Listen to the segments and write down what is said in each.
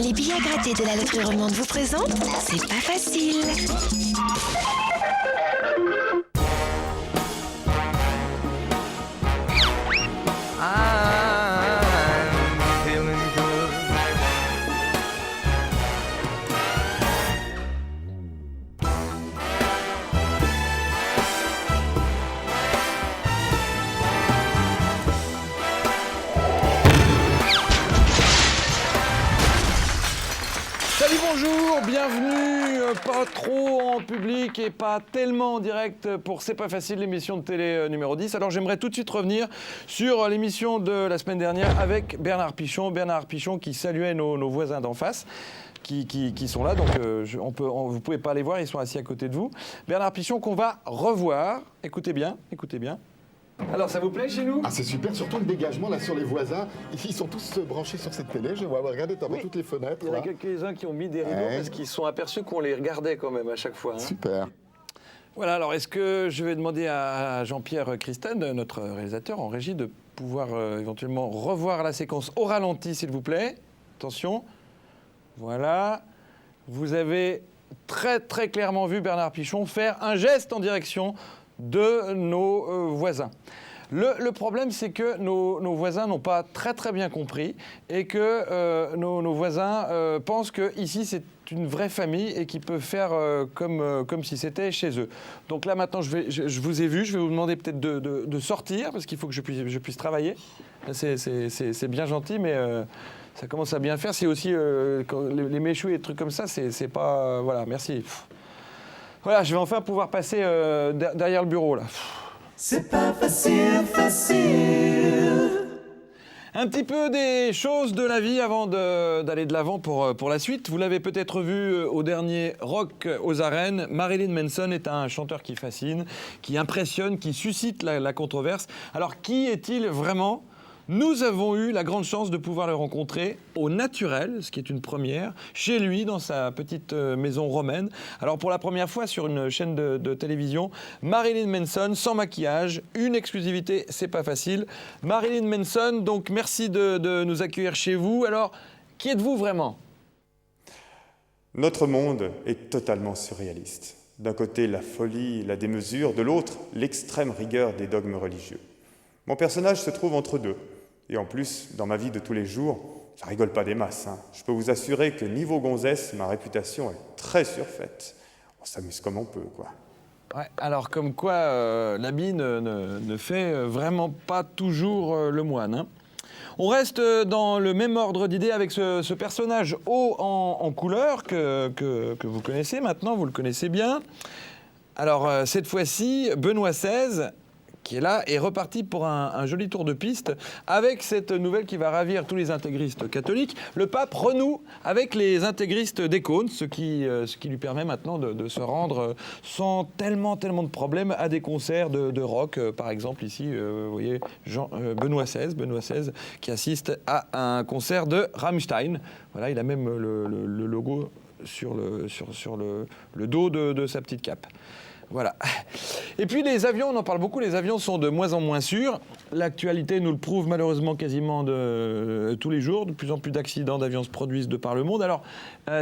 Les billets à gratter de la loterie romande vous présentent C'est pas facile. Bonjour, bienvenue, pas trop en public et pas tellement en direct pour C'est pas facile, l'émission de télé numéro 10. Alors j'aimerais tout de suite revenir sur l'émission de la semaine dernière avec Bernard Pichon. Bernard Pichon qui saluait nos voisins d'en face. Qui sont là, donc vous pouvez pas les voir, ils sont assis à côté de vous. Bernard Pichon qu'on va revoir. Écoutez bien. Alors, ça vous plaît chez nous? Ah, c'est super, surtout le dégagement là sur les voisins. Ils sont tous branchés sur cette télé, je vois. Regardez, t'as toutes les fenêtres. Il y en a là. quelques-uns qui ont mis des rideaux parce qu'ils se sont aperçus qu'on les regardait quand même à chaque fois. Hein. Super. Voilà, alors est-ce que je vais demander à Jean-Pierre Christen, notre réalisateur en régie, de pouvoir éventuellement revoir la séquence au ralenti, s'il vous plaît. Attention. Voilà. Vous avez très très clairement vu Bernard Pichon faire un geste en direction de nos voisins. Le problème, c'est que nos voisins n'ont pas très très bien compris et que nos voisins pensent qu'ici c'est une vraie famille et qu'ils peuvent faire comme si c'était chez eux. Donc là maintenant, je vous ai vu, je vais vous demander peut-être de sortir parce qu'il faut que je puisse travailler. C'est bien gentil, mais ça commence à bien faire. C'est aussi les méchous et des trucs comme ça, c'est pas... voilà, merci. Voilà, je vais enfin pouvoir passer derrière le bureau, là. C'est pas facile. Un petit peu des choses de la vie avant d'aller de l'avant pour la suite. Vous l'avez peut-être vu au dernier Rock aux Arènes. Marilyn Manson est un chanteur qui fascine, qui impressionne, qui suscite la controverse. Alors, qui est-il vraiment ? Nous avons eu la grande chance de pouvoir le rencontrer au naturel, ce qui est une première, chez lui, dans sa petite maison romaine. Alors pour la première fois sur une chaîne de télévision, Marilyn Manson, sans maquillage, une exclusivité, c'est pas facile. Marilyn Manson, donc merci de nous accueillir chez vous. Alors, qui êtes-vous vraiment ? Notre monde est totalement surréaliste. D'un côté, la folie, la démesure, de l'autre, l'extrême rigueur des dogmes religieux. Mon personnage se trouve entre deux. Et en plus, dans ma vie de tous les jours, ça rigole pas des masses. Hein. Je peux vous assurer que niveau gonzesse, ma réputation est très surfaite. On s'amuse comme on peut, quoi. Ouais, alors comme quoi, l'habit ne fait vraiment pas toujours le moine. Hein. On reste dans le même ordre d'idées avec ce personnage haut en couleur que vous connaissez maintenant, vous le connaissez bien. Alors cette fois-ci, Benoît XVI, qui est là, est reparti pour un joli tour de piste avec cette nouvelle qui va ravir tous les intégristes catholiques. Le pape renoue avec les intégristes des cônes, ce qui lui permet maintenant de se rendre sans tellement de problèmes à des concerts de rock. Par exemple, ici, vous voyez Benoît XVI qui assiste à un concert de Rammstein. Voilà, il a même le logo sur le dos de sa petite cape. Voilà. Et puis les avions, on en parle beaucoup, les avions sont de moins en moins sûrs. L'actualité nous le prouve malheureusement quasiment tous les jours. De plus en plus d'accidents d'avions se produisent de par le monde. Alors,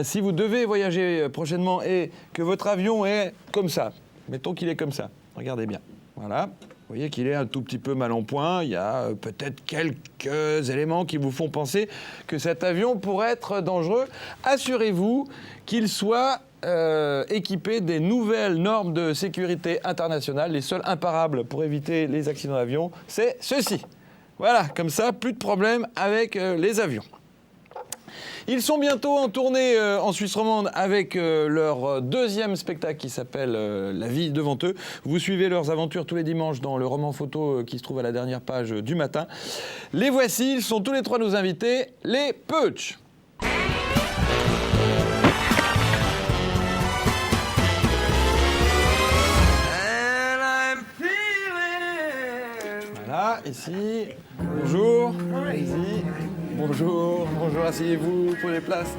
si vous devez voyager prochainement et que votre avion est comme ça, mettons qu'il est comme ça, regardez bien. Voilà. Vous voyez qu'il est un tout petit peu mal en point. Il y a peut-être quelques éléments qui vous font penser que cet avion pourrait être dangereux. Assurez-vous qu'il soit équipé des nouvelles normes de sécurité internationales. Les seuls imparables pour éviter les accidents d'avion, c'est ceci. Voilà, comme ça, plus de problème avec les avions. Ils sont bientôt en tournée en Suisse romande avec leur deuxième spectacle qui s'appelle La vie devant eux. Vous suivez leurs aventures tous les dimanches dans le roman photo qui se trouve à la dernière page du matin. Les voici, ils sont tous les trois nos invités, les Peutsch. Voilà, ici. Bonjour. Ici. Bonjour, asseyez-vous, prenez place.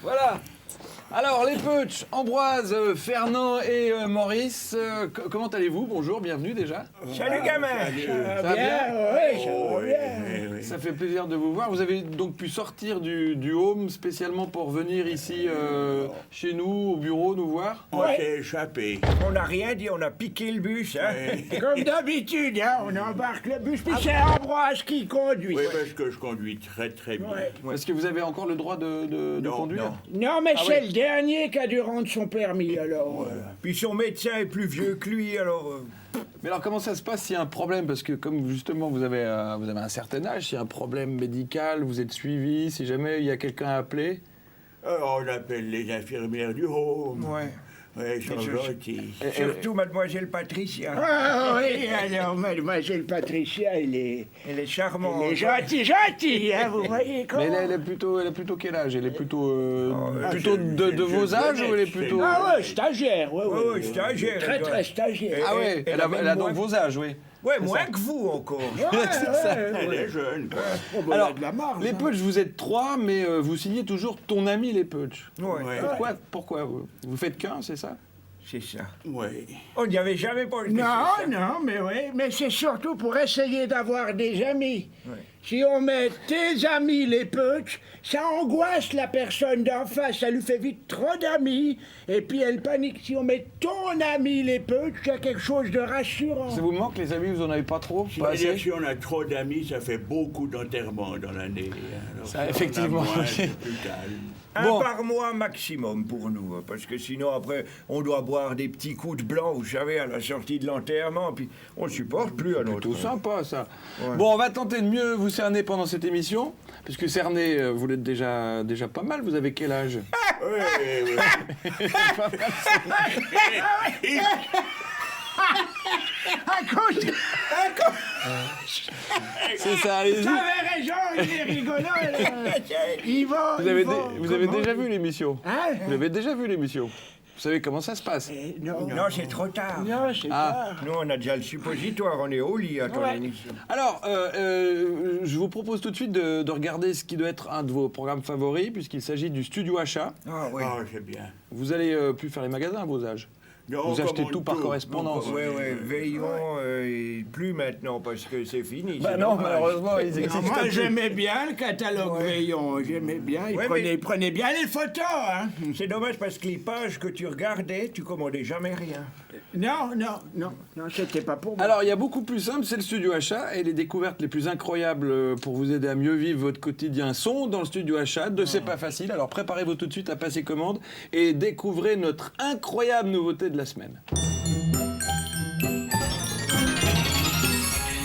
Voilà. Alors, les Peutsch, Ambroise, Fernand et Maurice, comment allez-vous? Bonjour, bienvenue déjà. Salut gamin. Ça va bien? Oui, ça va bien. Ça fait plaisir de vous voir. Vous avez donc pu sortir du home spécialement pour venir ici chez nous, au bureau, nous voir? On s'est échappé. On n'a rien dit, on a piqué le bus. Hein. Comme d'habitude, hein, on embarque le bus, puis c'est Ambroise qui conduit. Oui, parce que je conduis très très bien. Est-ce que vous avez encore le droit de Non, conduire? Non, mais Ah c'est ouais. le dernier qui a dû rendre son permis, alors. Puis son médecin est plus vieux que lui, alors... Mais alors comment ça se passe s'il y a un problème? Parce que comme justement vous avez un certain âge, s'il y a un problème médical, vous êtes suivi, si jamais il y a quelqu'un à appeler? On appelle les infirmières du home. Ouais. Ouais, ils sont gentils. Surtout mademoiselle Patricia. Ah oui, alors, mademoiselle Patricia, elle est charmante. elle est gentille, hein, vous voyez comment. Mais elle est plutôt quel âge? Elle est plutôt de vos âges ou elle est plutôt... Ah ouais, stagiaire, ouais. stagiaire. Très, très stagiaire. Ah ouais, elle a donc vos âges, oui. Ouais, moins que vous encore. Elle est jeune, quoi. Alors, de la marge, les hein. Putsch, vous êtes 3, mais vous signez toujours ton ami les Putsch. Ouais, Pourquoi vous faites qu'un, c'est ça? c'est ça. Oui. On n'y avait jamais pensé. Non, mais c'est surtout pour essayer d'avoir des amis. Si on met tes amis les Putsch, ça angoisse la personne d'en face, ça lui fait vite trop d'amis, et puis elle panique. Si on met ton ami les Putsch, il y a quelque chose de rassurant. Ça vous manque les amis, vous en avez pas trop? Pas C'est-à-dire assez? si on a trop d'amis, ça fait beaucoup d'enterrements dans l'année. Alors, Ça, si on effectivement, a moins, oui. c'est plus calme. Un Bon. par mois maximum pour nous, parce que sinon après on doit boire des petits coups de blanc, vous savez, à la sortie de l'enterrement, puis on ne supporte plus à notre Tout compte. sympa, ça. Ouais. Bon, on va tenter de mieux vous cerner pendant cette émission, puisque cerner, vous l'êtes déjà pas mal. Vous avez quel âge? Oui. C'est ça, allez-y. T'avais raison, il est rigolo. là. Vous avez déjà vu l'émission? Hein? Vous avez déjà vu l'émission? Vous savez comment ça se passe? Non, Non, c'est trop tard. non, c'est pas... Nous, on a déjà le suppositoire, on est au lit à ton Ouais. émission. Alors, je vous propose tout de suite de regarder ce qui doit être un de vos programmes favoris, puisqu'il s'agit du studio achat. Ah oui. Ah, c'est bien. Vous allez plus faire les magasins à vos âges. Non, Vous achetez commande tout par correspondance. Oui, veillons, et plus maintenant, parce que c'est fini. Bah c'est non, dommage. malheureusement, ils existent Moi, plus. j'aimais bien le catalogue Veillon, j'aimais bien. Il prenait bien les photos, hein. C'est dommage parce que les pages que tu regardais, tu commandais jamais rien. Non, c'était pas pour moi. Alors, il y a beaucoup plus simple, c'est le studio achat, et les découvertes les plus incroyables pour vous aider à mieux vivre votre quotidien sont dans le studio achat de C'est pas facile. Alors, préparez-vous tout de suite à passer commande et découvrez notre incroyable nouveauté de la semaine.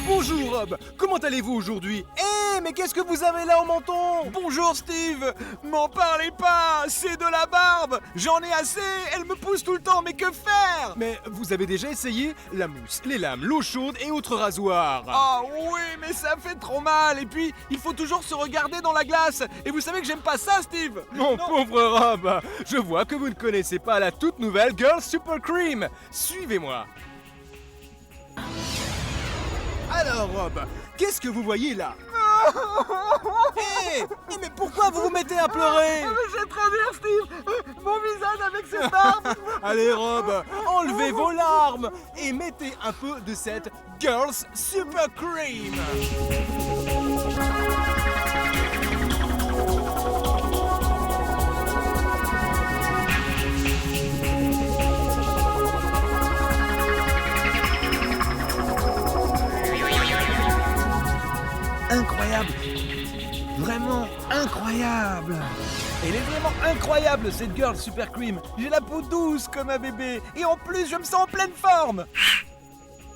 Bonjour Rob, comment allez-vous aujourd'hui? Mais qu'est-ce que vous avez là au menton? Bonjour Steve. M'en parlez pas, c'est de la barbe. J'en ai assez, elle me pousse tout le temps, mais que faire? Mais vous avez déjà essayé la mousse, les lames, l'eau chaude et autres rasoirs. Ah oui, mais ça fait trop mal. Et puis, il faut toujours se regarder dans la glace. Et vous savez que j'aime pas ça, Steve. Mon pauvre Rob, je vois que vous ne connaissez pas la toute nouvelle Girl Super Cream. Suivez-moi. Alors Rob, qu'est-ce que vous voyez là? Mais pourquoi vous vous mettez à pleurer? C'est trop dur Steve. Mon visage avec cette barbe. Allez Rob, enlevez vos larmes et mettez un peu de cette Girls Super Cream. Incroyable. Vraiment incroyable. Elle est vraiment incroyable cette Girl Super Cream. J'ai la peau douce comme un bébé et en plus je me sens en pleine forme.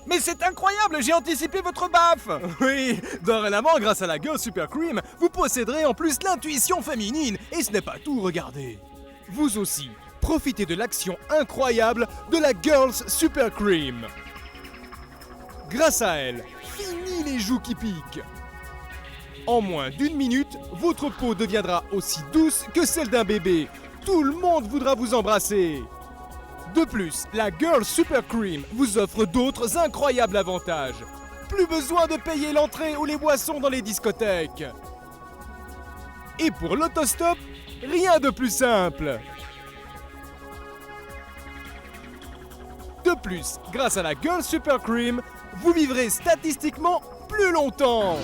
Mais c'est incroyable, j'ai anticipé votre baffe. Oui, dorénavant grâce à la Girl Super Cream, vous posséderez en plus l'intuition féminine. Et ce n'est pas tout, regardez. Vous aussi, profitez de l'action incroyable de la Girls Super Cream. Grâce à elle, fini les joues qui piquent. En moins d'1 minute, votre peau deviendra aussi douce que celle d'un bébé. Tout le monde voudra vous embrasser. De plus, la Girl Super Cream vous offre d'autres incroyables avantages. Plus besoin de payer l'entrée ou les boissons dans les discothèques. Et pour l'autostop, rien de plus simple. De plus, grâce à la Girl Super Cream, vous vivrez statistiquement plus longtemps.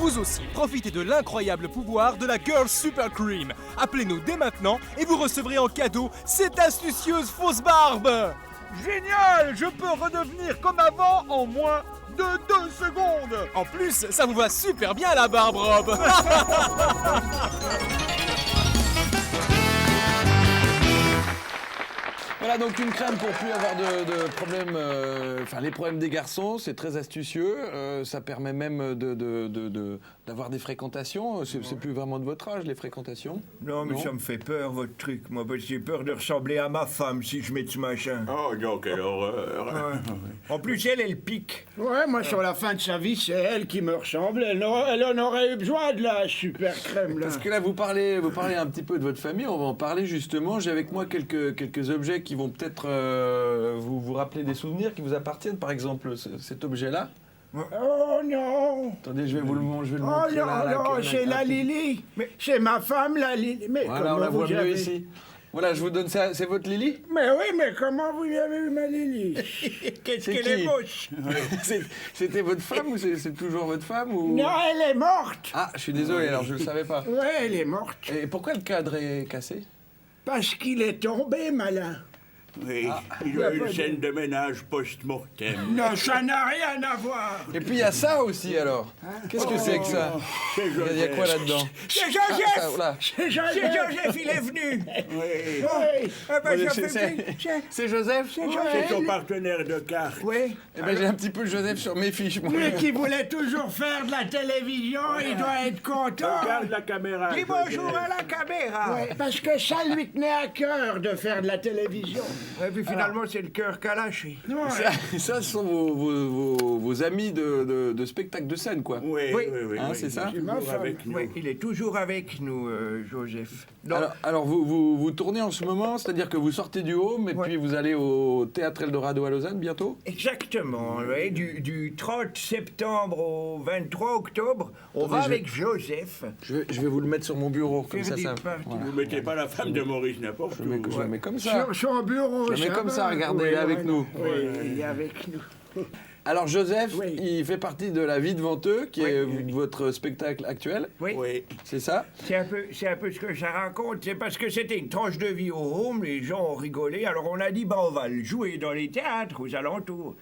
vous aussi, profitez de l'incroyable pouvoir de la Girl Super Cream. Appelez-nous dès maintenant et vous recevrez en cadeau cette astucieuse fausse barbe. Génial! Je peux redevenir comme avant en moins de 2 secondes. En plus, ça vous va super bien la barbe, Rob. Voilà donc une crème pour plus avoir de problèmes, enfin les problèmes des garçons, c'est très astucieux, ça permet même d'avoir des fréquentations, c'est plus vraiment de votre âge les fréquentations. Non, mais ça me fait peur, votre truc, moi, parce que j'ai peur de ressembler à ma femme si je mets ce machin. Oh non, quelle horreur. Ouais. En plus, elle pique. Ouais, moi, sur la fin de sa vie, c'est elle qui me ressemble. Elle en aurait eu besoin de la super crème, là. Parce que là vous parlez un petit peu de votre famille, on va en parler justement, j'ai avec moi quelques objets qui vont peut-être vous rappeler des souvenirs qui vous appartiennent, par exemple cet objet-là. Oh non! Attendez, je vais vous le montrer. Oh non, c'est la Lily. Mais c'est ma femme, la Lily. Mais voilà, on comment la voit vous mieux avez... ici. Voilà, je vous donne ça, c'est votre Lily? Mais oui, mais comment vous avez eu ma Lily? Qu'est-ce C'est qu'elle qui est moche. C'était votre femme ou c'est toujours votre femme ou... Non, elle est morte. Ah, je suis désolé, alors je le savais pas. Ouais, elle est morte. Et pourquoi le cadre est cassé? Parce qu'il est tombé, malin. Oui, il a eu une scène de ménage post-mortem. Non, ça n'a rien à voir. Et puis il y a ça aussi alors. Qu'est-ce que c'est que ça? C'est Il y a quoi là-dedans? C'est Ah, Joseph! ça, voilà. C'est Joseph! C'est Joseph, il est venu. Oui. Oui. Ah ben, Bon, ça fait plaisir. C'est Joseph? C'est son partenaire de carte. Oui. Eh ben j'ai un petit peu Joseph sur mes fiches, moi. Lui qui voulait toujours faire de la télévision, il doit être content. Regarde la caméra. Dis bonjour à la caméra. Ouais, parce que ça lui tenait à cœur de faire de la télévision. Et puis finalement, c'est le cœur qu'a lâché. Ouais. Ça, ce sont vos amis de spectacle de scène, quoi. Oui, Oui. oui, oui. Hein, oui, c'est il ça? est toujours ma femme. avec nous. Oui, il est toujours avec nous, Joseph. Non. Alors vous tournez en ce moment, c'est-à-dire que vous sortez du Home et Ouais. puis vous allez au Théâtre Eldorado à Lausanne bientôt? Exactement, oui. Du 30 septembre au 23 octobre, on Attendez, va je- avec Joseph. Je vais vous le mettre sur mon bureau, comme Faire ça. des parties. Voilà. Vous mettez pas la femme de Maurice n'importe Je où. le mets comme ça. Sur son bureau, Je le mets comme va. ça, regardez, Oui, il est avec ouais. nous. Oui, il est avec nous. Alors Joseph, Oui. il fait partie de La Vie de Venteux, qui est Oui. votre spectacle actuel, Oui. Oui. c'est ça? C'est un peu ce que ça raconte. C'est parce que c'était une tranche de vie au Home, les gens ont rigolé, alors on a dit, bah on va le jouer dans les théâtres aux alentours.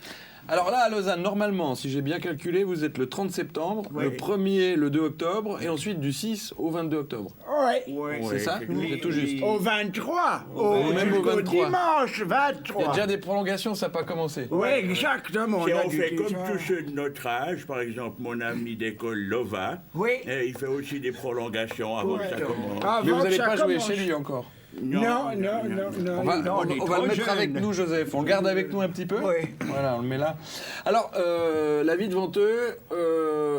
Alors là, à Lausanne, normalement, si j'ai bien calculé, vous êtes le 30 septembre, Oui. le 1er, le 2 octobre, et ensuite du 6 au 22 octobre. Ouais. Ouais. C'est ça? C'est tout juste. Au 23. Même au jusqu'au 23. dimanche Il y a 23. déjà des prolongations, ça n'a pas commencé. Oui, exactement. Et a on du fait comme déjà. tous ceux de notre âge, par exemple mon ami d'école Lova, Oui. et il fait aussi des prolongations avant que ça commence. Avant Mais vous que n'allez ça pas jouer commence. chez lui encore. Non. On va, Non, on est on va trop le mettre jeune. avec nous, Joseph. On le garde avec nous un petit peu. Oui. Voilà, on le met là. Alors, La Vie de Venteux,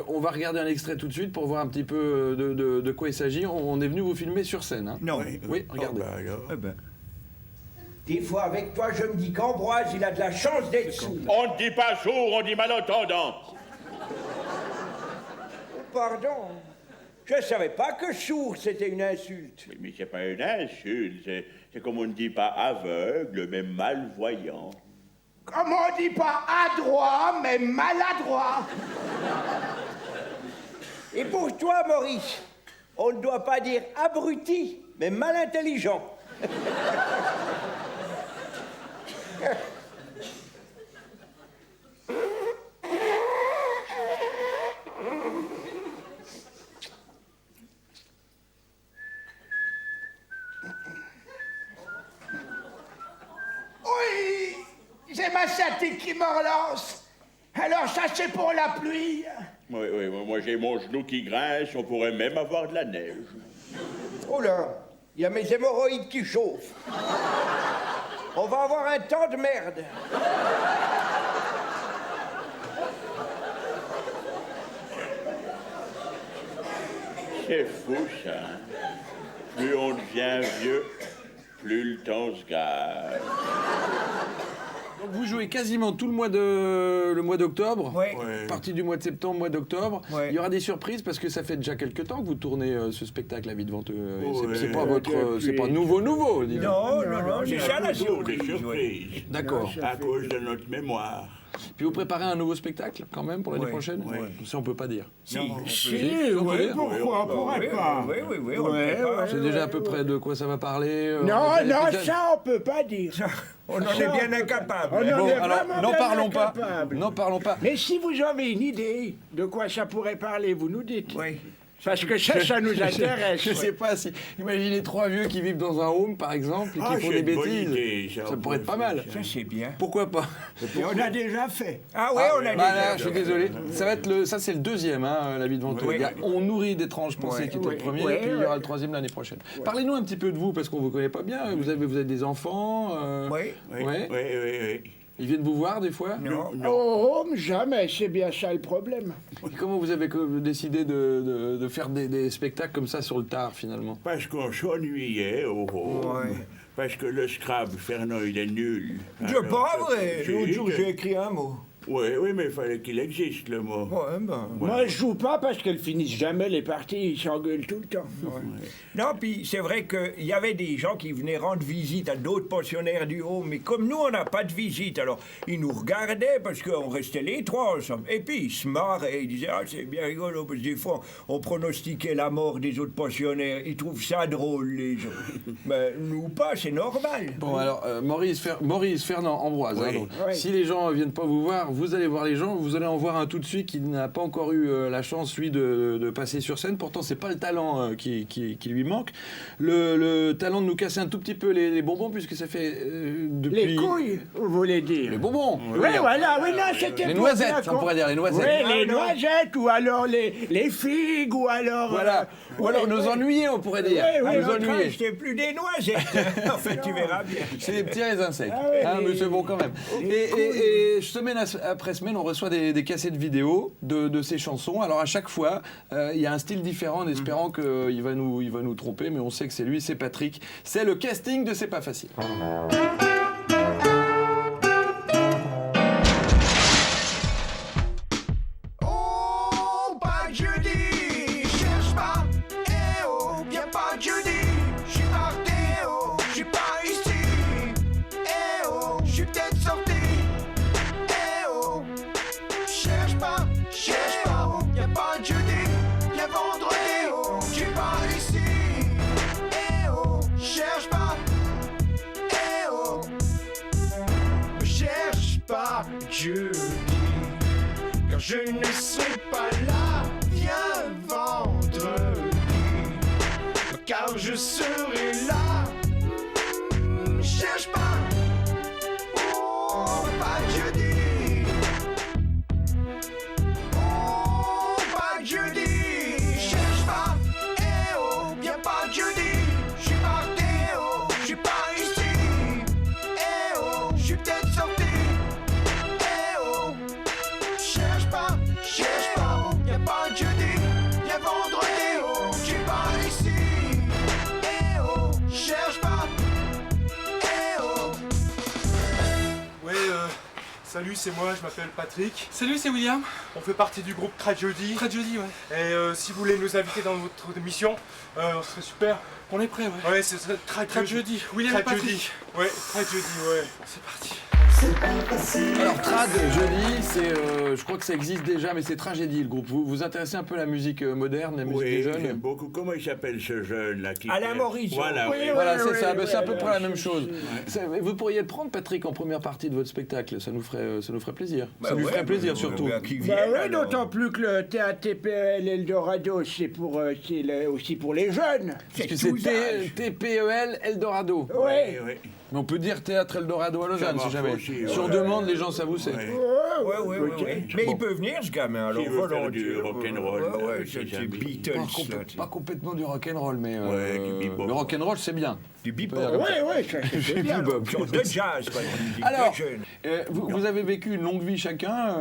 on va regarder un extrait tout de suite pour voir un petit peu de quoi il s'agit. On est venu vous filmer sur scène. Hein. Non. Oui, regardez. Oh, bah alors. Eh ben. Des fois, avec toi, je me dis qu'Ambroise, il a de la chance d'être sourd. On ne dit pas sourd, on dit malentendant. Pardon. Je savais pas que sourd, c'était une insulte. Mais c'est pas une insulte, c'est comme on ne dit pas aveugle, mais malvoyant. Comme on dit pas adroit, mais maladroit. Et pour toi, Maurice, on ne doit pas dire abruti, mais mal intelligent. Oui, j'ai ma sciatique qui me relance. Alors ça c'est pour la pluie. Oui, oui, moi j'ai mon genou qui grince, on pourrait même avoir de la neige. Oh là, il y a mes hémorroïdes qui chauffent. On va avoir un temps de merde. C'est fou ça. Hein? Plus on devient vieux, plus le temps se gare. Donc vous jouez quasiment tout le mois d'octobre. Oui. Partie du mois de septembre, mois d'octobre. Ouais. Il y aura des surprises parce que ça fait déjà quelques temps que vous tournez ce spectacle La Vie de Venteux. Ouais. C'est pas c'est pas nouveau, dis donc. Non, c'est ça la Toujours des surprise. surprises. D'accord. À cause de notre mémoire. Puis vous préparez un nouveau spectacle quand même pour l'année Ouais, prochaine ouais. Ça, on peut pas dire. Si, Si, on peut oui, dire. pourquoi, on pourrait pas. Oui, on Ouais, le prépare. C'est déjà à peu près de quoi ça va parler Non, quel non, épisode ça, on peut pas dire. On en est bien incapable. On en Bon, est alors, vraiment n'en bien parlons pas. incapable. N'en parlons pas. Mais si vous avez une idée de quoi ça pourrait parler, vous nous dites. Oui. Parce que ça nous intéresse. Je sais pas si. Imaginez 3 vieux qui vivent dans un home, par exemple, et qui font des c'est une bonne bêtises. idée, Ça pourrait être pas mal. Ça, c'est bien. Pourquoi pas? Et on a déjà fait. Ah ouais, on a Bah déjà. là, je suis désolé. Ça va être ça c'est le deuxième, la vie de Vento. Oui. Il y a On nourrit d'étranges pensées qui était Oui. le premier, Oui, et puis il y aura oui. le troisième l'année prochaine. Parlez-nous un petit peu de vous, parce qu'on vous connaît pas bien. Vous avez des enfants. Oui. Oui, Ouais. oui. Ils viennent vous voir des fois. Non. Oh, jamais, c'est bien ça le problème. Et comment vous avez décidé de faire des spectacles comme ça sur le tard finalement? Parce qu'on s'ennuyait au home. Ouais. Parce que le Scrabble, Fernand, il est nul. C'est pas vrai. Si, L'autre jour, que- j'ai écrit un mot. Oui, mais il fallait qu'il existe, le mot. Ouais, ben. Moi, je joue pas parce qu'elles finissent jamais les parties, ils s'engueulent tout le temps. Non, puis c'est vrai qu'il y avait des gens qui venaient rendre visite à d'autres pensionnaires du home, mais comme nous, on n'a pas de visite, alors ils nous regardaient parce qu'on restait les trois ensemble. Et puis ils se marraient, ils disaient « Ah, c'est bien rigolo, parce que des fois, on pronostiquait la mort des autres pensionnaires. Ils trouvent ça drôle, les gens. Mais nous pas, c'est normal. Bon alors Maurice Fernand Ambroise. Oui. Donc, Oui. si les gens viennent pas vous voir, vous allez voir les gens. Vous allez en voir un tout de suite qui n'a pas encore eu la chance lui de passer sur scène. Pourtant c'est pas le talent qui lui manque. Le talent de nous casser un tout petit peu les bonbons puisque ça fait depuis Les couilles, vous voulez dire. les bonbons. Oui, voilà, oui, non, c'était Les pour noisettes, dire on pourrait dire les noisettes. Oui, les Ah, non. noisettes, ou alors les figues, ou alors... Voilà. Ou alors oui, nos oui. ennuyer, on pourrait dire. Oui, oui, Nos Alors, ennuyer. c'était plus des noisettes. En fait, tu verras bien. C'est des petits raisins secs. Ah ouais, Mais les- c'est bon quand même. Et semaine après semaine, on reçoit des cassettes vidéo de ces chansons. Alors à chaque fois, il y a un style différent en espérant qu'il va nous tromper, mais on sait que c'est lui, c'est Patrick. C'est le casting de C'est pas facile. Oh, pas de jeudi, cherche pas. Eh oh, viens pas de jeudi. J'suis parti, oh, j'suis pas ici. Eh oh, j'suis peut-être sorti. Eh oh, cherche pas, viens pas de jeudi. Viens vendredi, oh, j'suis pas ici. Eh oh, cherche pas. Eh oh, me cherche pas jeudi. Car je ne serai pas là, viens vendredi. Car je serai là, cherche pas, oh, pas de jeudi. Oh, pas de jeudi, cherche pas, eh oh, viens pas de jeudi. J'suis parti, oh, j'suis pas ici. Eh oh, j'suis peut-être sorti. Eh oh, cherche pas, y'a pas de jeudi, y'a vendredi, oh, j'suis pas ici. Eh oh, cherche pas, eh oh. Ouais, salut, c'est moi, je m'appelle Patrick. Salut, c'est William. On fait partie du groupe Tragedy. Tragedy, ouais. Et si vous voulez nous inviter dans votre émission, ce serait super. On est prêt, ouais. Ouais, c'est Tragedy. William et Tragedy. Patrick. Ouais, Tragedy, ouais. C'est parti. Alors Trad, jeudi, c'est, je crois que ça existe déjà, mais c'est Tragédie le groupe. Vous vous intéressez un peu à la musique moderne, la musique des Oui, jeunes? j'aime beaucoup. Comment il s'appelle ce jeune là qui Alain Morison. Voilà, Oui, oui. Voilà, oui, c'est oui, ça. oui, Ben, c'est à peu oui, près la oui, même si, chose. si. Vous pourriez le prendre, Patrick, en première partie de votre spectacle. Ça nous ferait plaisir. Bah ça lui ouais, ferait plaisir, bah, surtout. bah, qui Bah viennent, oui, alors. d'autant plus que le théâtre TPEL Eldorado, c'est aussi pour les jeunes. Parce que tout c'est âge. TPEL Eldorado. Oui. Oui. Mais on peut dire Théâtre Eldorado à Lausanne, Ça si marche jamais. aussi, Si on ouais. demande, les gens savent où c'est. Ouais. Ouais. Mais il peut venir, ce gamin, alors S'il veut faire volontiers. du rock'n'roll, Ouais, avec c'est ses du amis. Beatles, là. Pas complètement du rock'n'roll, mais Ouais, du bebop. le rock'n'roll, c'est bien. Du bebop. Oui, ça c'est bien. Bebop. Genre de jazz, quoi, une musique Alors, de jeune. vous avez vécu une longue vie chacun,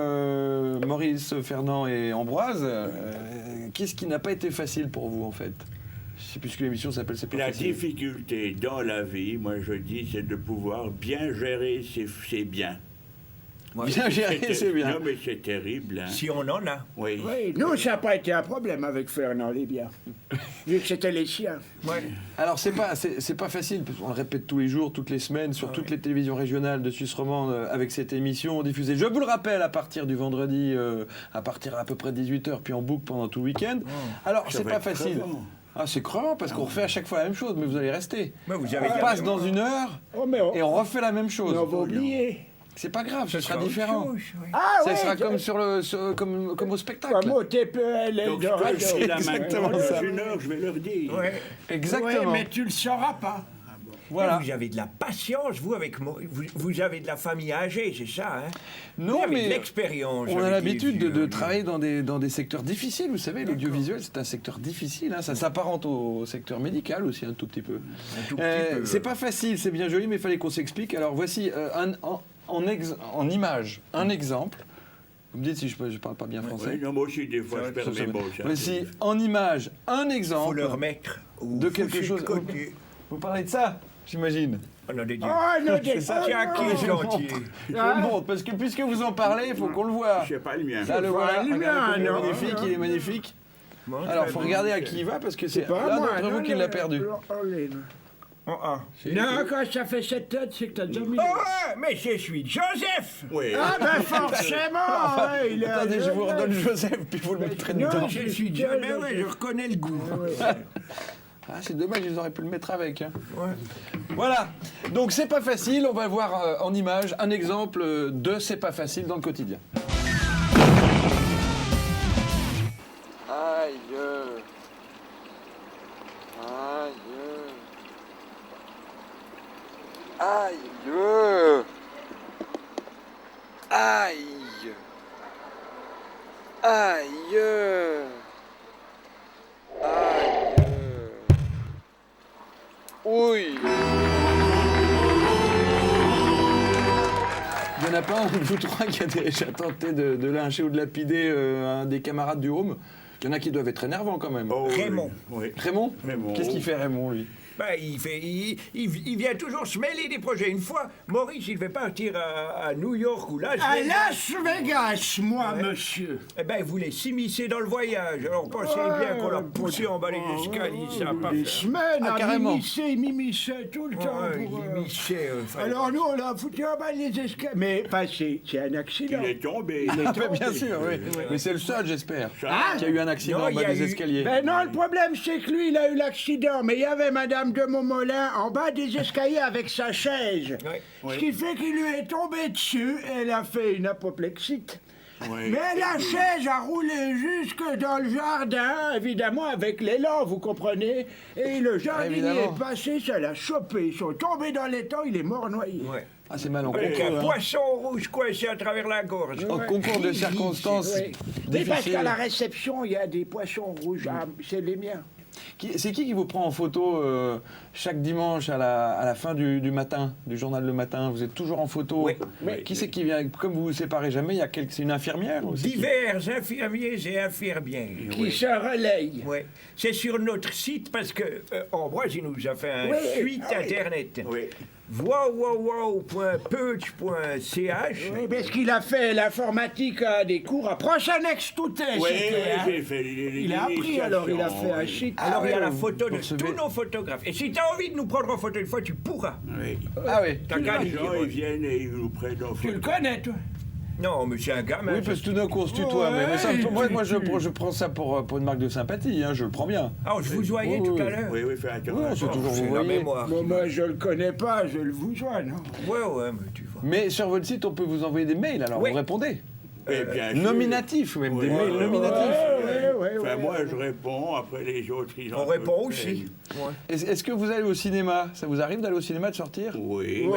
Maurice, Fernand et Ambroise. Qu'est-ce qui n'a pas été facile pour vous, en fait? Puisque l'émission s'appelle C'est pas La facile. difficulté dans la vie, moi je dis, c'est de pouvoir bien gérer ses biens. Bien géré, c'est bien. Non, mais c'est terrible. Hein. Si on en a. Oui. Oui, nous, ça n'a pas été un problème avec Fernand Lébian. Vu que c'était les siens. Alors c'est pas facile, parce qu'on le répète tous les jours, toutes les semaines, sur toutes les télévisions régionales de Suisse romande avec cette émission diffusée, je vous le rappelle, à partir du vendredi, à partir à peu près 18h, puis en boucle pendant tout le week-end. Alors Ça c'est va pas être facile. crevant. Ah, c'est crevant parce qu'on refait à chaque fois la même chose, mais vous allez rester. Mais vous avez On passe dans une heure et on refait la même chose. On va oublier. C'est pas grave, ce sera autre différent. chose, oui. Ah Ça oui, sera comme au spectacle. Comme au TPL Donc, je Eldorado. peux le dire là Exactement maintenant, ça. dans une heure, je vais leur dire. Ouais. Exactement. Ouais, mais tu le sauras pas. Voilà. Vous avez de la patience, vous, avec moi. Vous avez de la famille âgée, c'est ça, hein? Non, Vous avez mais de l'expérience. on a avec l'habitude les de vieux, travailler dans des secteurs difficiles. Vous savez, l'audiovisuel, c'est un secteur difficile. Hein. Ça s'apparente au secteur médical aussi un tout petit peu. tout petit peu. C'est pas facile, c'est bien joli, mais il fallait qu'on s'explique. Alors voici en image un exemple. Vous me dites si je parle pas bien français. Oui, non, moi aussi, des fois, je perds mes mots. ça. Voici en image un Faut exemple le remettre. ou de faut quelque sur le chose. côté. Vous parlez de ça, j'imagine. On a des dieux. Oh, non, C'est ça. Tiens, qui est gentil. Je vous le montre, parce que puisque vous en parlez, il faut qu'on le voit. Je sais pas le mien. Là, le voilà, le regardez mien, comme il est non, magnifique, non. il est magnifique. Bon, Alors, très faut bien. regarder à qui il va, parce que c'est Pas l'un moi, d'entre vous non, qui l'a perdu. Non, quand ça fait cette tête, c'est que t'as déjà mis. Ah, mais je suis Joseph. Oui. Ah ben forcément, ouais, il est Attendez, je vous redonne Joseph, puis vous le mettrez Non, dedans. Je suis Joseph. Mais ouais, je reconnais le goût. Ah, c'est dommage, ils auraient pu le mettre avec. Hein. Voilà, donc c'est pas facile, on va voir en image un exemple de c'est pas facile dans le quotidien. Aïe. Aïe. Aïe. Aïe. Aïe. Aïe. Oui. Il n'y en a pas un de vous trois qui a déjà tenté de lyncher ou de lapider un des camarades du home. Il y en a qui doivent être énervants quand même. Oh, oui. Raymond. Oui. Raymond. Raymond. Qu'est-ce qu'il fait Raymond, lui? Ben, il vient toujours se mêler des projets. Une fois, Maurice, il devait partir à New York ou Las À Vegas. Las Vegas, moi, monsieur. Eh ben, il voulait s'immiscer dans le voyage. Alors, pensez bien qu'on l'a poussé en bas les escaliers, ça a pas Des fait. semaines Ah, à carrément. m'immiscer tout le temps. Ouais, pour, il missait, Alors nous, on l'a foutu en bas les escaliers. Mais, enfin, c'est un accident. Il est tombé. Ah, ben, bien sûr, oui. Mais c'est le seul, j'espère, Ah. qui a eu un accident Non, en il y bas a des eu- escaliers. Ben non, le problème, c'est que lui, il a eu l'accident. Mais il y avait Madame de Montmolin en bas des escaliers avec sa chaise. Ouais. Ce qui fait qu'il lui est tombé dessus. Elle a fait une apoplexite. Oui. Mais la chaise a roulé jusque dans le jardin, évidemment, avec l'élan, vous comprenez. Et le jardinier Évidemment. est passé, ça l'a chopé. Ils sont tombés dans l'étang, il est mort noyé. Ouais. Ah, c'est mal en Avec un concours. Hein. poisson rouge coincé à travers la gorge. En concours de circonstances Oui. Mais parce difficiles. qu'à la réception, il y a des poissons rouges. Ah, c'est les miens. C'est qui vous prend en photo chaque dimanche à la fin du matin, du journal Le Matin? Vous êtes toujours en photo? Oui. Qui c'est qui vient? Comme vous vous séparez jamais, il y a c'est une infirmière? Ou c'est qui? Divers infirmiers et infirmières. Qui se relayent. Ouais. C'est sur notre site parce que Ambroise, il nous a fait un Oui. site Ah oui. internet. Oui. www.peutsch.ch. Oui, parce qu'il a fait l'informatique à des cours à Prochanex tout est. Oui, c'était, hein. j'ai fait les Il a appris, alors il a fait un initiations, site. Alors il y a la photo de pour se tous ver- nos photographes. Et si tu as envie de nous prendre en photo une fois, tu pourras. Oui. Ah oui. T'as qu'à Les dire, gens, ouais. ils viennent et ils nous prennent en Tu le photo. connais, toi? Non, mais c'est un gamin. Oui, parce que tout d'un coup on se tutoie, Ouais, mais ça, moi tu- je prends ça pour une marque de sympathie, hein, je le prends bien. Ah, je vous voyais Oui, tout oui. à l'heure. Oui, oui, fais Oui, attention. on s'est toujours C'est vous la voyez. mémoire. Bon, moi, je le connais pas, je le vous joins, non? Ouais, mais tu vois. Mais sur votre site, on peut vous envoyer des mails, alors Oui. vous répondez. Eh bien sûr. Nominatifs, même, Oui, des mails oui, nominatifs. Enfin, moi, je réponds, après les autres, ils en On répond peuvent. aussi. Est-ce que vous allez au cinéma? Ça vous arrive d'aller au cinéma, de sortir? Oui,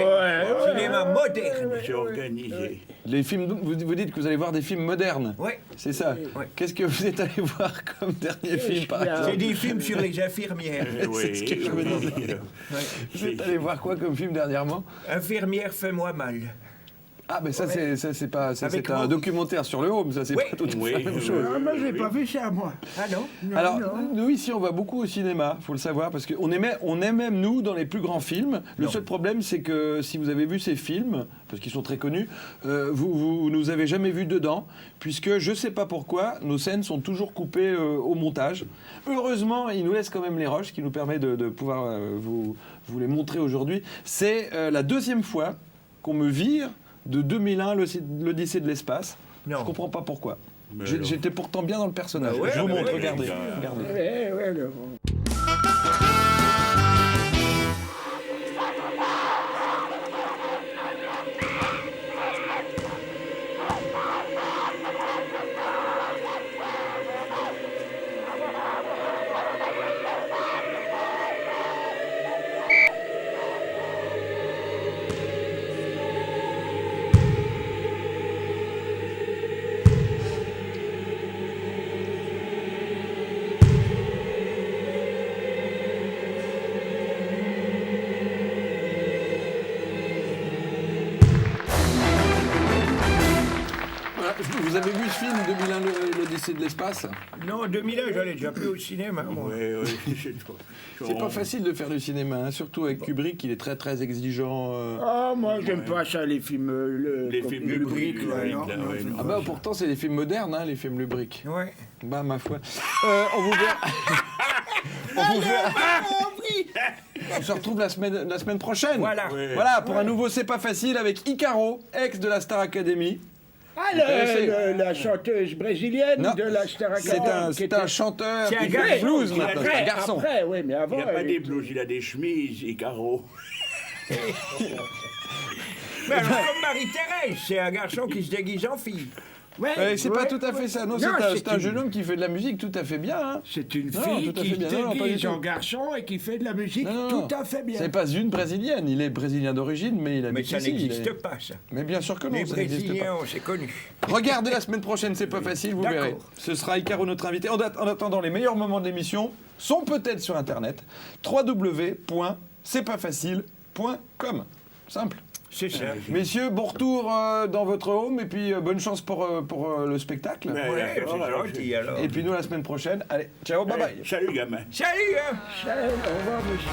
Cinéma moderne. c'est organisé. Les films, vous dites que vous allez voir des films modernes. Ouais. C'est ça. Oui. Qu'est-ce que vous êtes allé voir comme dernier film, par bien. C'est exemple? des films sur les infirmières. C'est ce que je me disais. Vous êtes allé voir quoi comme film dernièrement? Infirmière, fais-moi mal. Ah, mais ça, c'est pas. C'est Avec un Maurice. documentaire sur le home, ça, c'est Oui. pas tout à fait Oui, la même oui, chose. Ah, mais j'ai pas vu ça, moi. Ah non, Non, Alors, non. nous ici, on va beaucoup au cinéma, faut le savoir, parce qu'on aime même, nous, dans les plus grands films. Le seul problème, c'est que si vous avez vu ces films, parce qu'ils sont très connus, vous nous avez jamais vus dedans, puisque je sais pas pourquoi, nos scènes sont toujours coupées au montage. Heureusement, ils nous laissent quand même les rushs, ce qui nous permet de pouvoir vous les montrer aujourd'hui. C'est la deuxième fois qu'on me vire de 2001, l'Odyssée de l'espace. Non. Je comprends pas pourquoi. Mais J'étais pourtant bien dans le personnage. Bah ouais, je vous bah montre, ouais, regardez. ouais. regardez. Ouais, Laurent. Voilà, vous avez vu ce film 2001, l'Odyssée de l'espace? non, 2001, j'allais déjà plus au cinéma, moi. Oui, C'est pas facile de faire du cinéma, hein, surtout avec Kubrick, il est très très exigeant. Ah, moi, j'aime pas ça, les films. Les films Kubrick, là, oui, non, là, non, oui, je- non. Ah bah pourtant c'est des films modernes, hein, les films Kubrick. Ouais. Bah ma foi. On vous verra. On vous verra. On se retrouve la semaine prochaine. Voilà. Voilà, pour un nouveau C'est pas facile avec Icaro, ex de la Star Academy. Ah, connaissez la chanteuse brésilienne Non, de la Star Academy. C'est un chanteur C'est un qui fait garçon, blues il a maintenant, c'est un garçon. Après, oui, mais avant. Il n'a pas elle des était- blouses, il a des chemises et carreaux. Mais alors, comme Marie-Thérèse, c'est un garçon qui se déguise en fille. Ouais, C'est pas tout à fait ça. Non, c'est un jeune homme qui fait de la musique tout à fait bien. Hein. C'est une Non, fille tout à qui fait bien. Non, non, pas du déguise tout. en garçon et qui fait de la musique Non, non, tout à fait bien. C'est pas une brésilienne. Il est brésilien d'origine, mais il Mais habite ça ici. n'existe pas, ça. Mais bien sûr que non, Les ça n'existe pas. Brésiliens, c'est connu. Regardez la semaine prochaine, c'est pas facile, vous D'accord. verrez. Ce sera Icaro notre invité. En attendant, les meilleurs moments de l'émission sont peut-être sur Internet. www.c'estpasfacile.com. Simple. C'est ça. Messieurs, bon retour dans votre home et puis bonne chance pour le spectacle. Ouais, c'est gentil, alors. Et puis nous, la semaine prochaine. Allez, ciao, bye bye. Salut, gamin. Salut, hein. Au revoir, monsieur.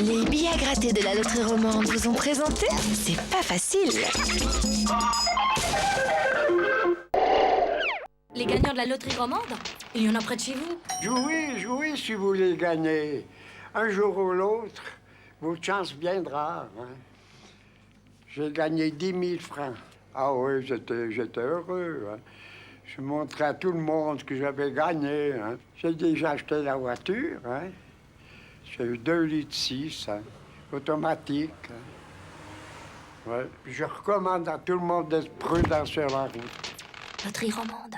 Les billets à gratter de la loterie romande vous ont présenté C'est pas facile. Les gagnants de la loterie romande? Il y en a près de chez vous? Jouez si vous voulez gagner. Un jour ou l'autre, votre chance viendra. Hein. J'ai gagné 10 000 francs. Ah oui, j'étais heureux. Hein. Je montrais à tout le monde que j'avais gagné. Hein. J'ai déjà acheté la voiture. Hein. J'ai eu 2,6 litres, hein, automatique. Hein. Ouais. Je recommande à tout le monde d'être prudent sur la route. Loterie romande.